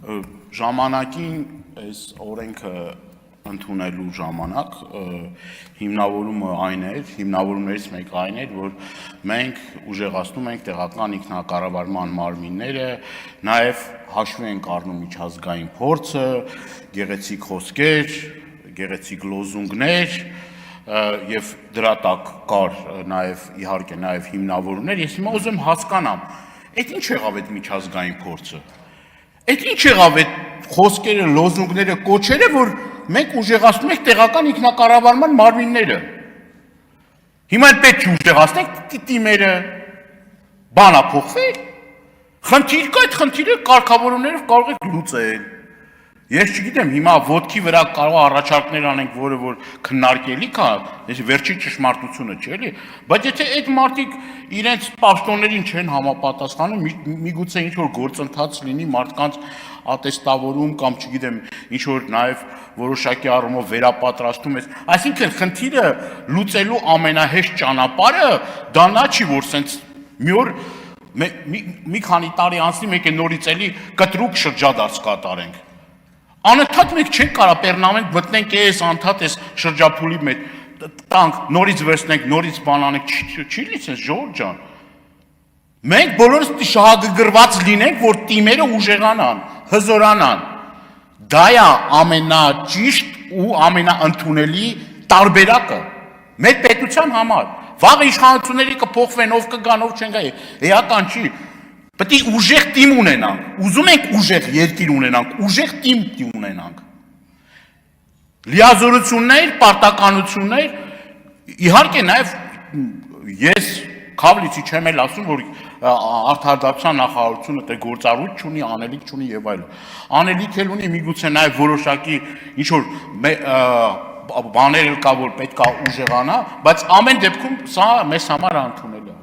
Ժամանակին այս օրենքը ընդունելու ժամանակ հիմնավորումը այն էր, հիմնավորումներից մեկը այն էր, որ մենք ուժեղացնում ենք տեղական ինքնակառավարման մարմինները, նաև հաշվի ենք առնում միջազգային փորձը, գեղեցիկ խոսքեր, գեղեցիկ լոզունգներ եւ դրա տակ կար նաև իհարկե նաև հիմնավորումներ, ես հիմա ուզում եմ հասկանամ, այդ ինչ եղավ այդ միջազգային փորձը։ Այդ ինչ եղավ այդ խոսքերը, լոզունգները, կոչերը, որ մենք ուժեղացնում ենք տեղական ինքնակառավարման մարմինները։ Հիմա պետք է ուժեղացնենք տիմերը, բանա փոխվել։ Խնդիր կա, այդ խնդիրը կարգավորումներով կարող եք լուծել։ Ես չգիտեմ, հիմա ոտքի վրա կարող առաջարկներ անենք, որը որ քննարկելի կա, այս վերջի ճշմարտությունը չէ, էլի, բայց եթե այդ մարդիկ իրենց պաշտոններին չեն համապատասխանում, միգուցե ինչ որ գործընթաց լինի մարդկանց ատեստավորում կամ չգիտեմ, ինչ որ նաև որոշակի առումով վերապատրաստում է, այսինքն խնդիրը լուծելու ամենահեշտ ճանապարհը դա նա չի, որ սենց մի օր մի քանի տարի անցնի մենք է նորից էլի կտրուկ շրջադարձ կատարենք։ Անընդհատ մենք չենք կարող պերնամենտ մտնենք այս անդադ այս շրջափուլի մեջ տանք, նորից վերցնենք, նորից բան անենք, չի լիցես Ժորժ ջան։ Մենք բոլորս պիտի շահագրգռված լինենք, որ տիմերը ուժեղանան, հզորանան։ Դա է ամենաճիշտ ու ամենաընդունելի տարբերակը մեր պետության համար։ Վաղ իշխանությունների կփոխվեն, ով կգան, ով չեն գա, էական չի։ Պետք է ուժեղ թիմ ունենանք, ուզում ենք ուժեղ երկիր ունենանք, ուժեղ թիմ ունենանք։ Լիազորություններ, պարտականություններ, իհարկե նաև ես քավլիցի չեմ էլ ասում, որ արդարադատության նախարարությունը դե գործառույթ չունի, անելիք չունի եւ այլն։ Անելիք էլ ունի միգուցե նաև որոշակի ինչ որ բաներ կա, որ պետք է ուժեղանա, բայց ամեն դեպքում սա մեզ համար ընդունելի է։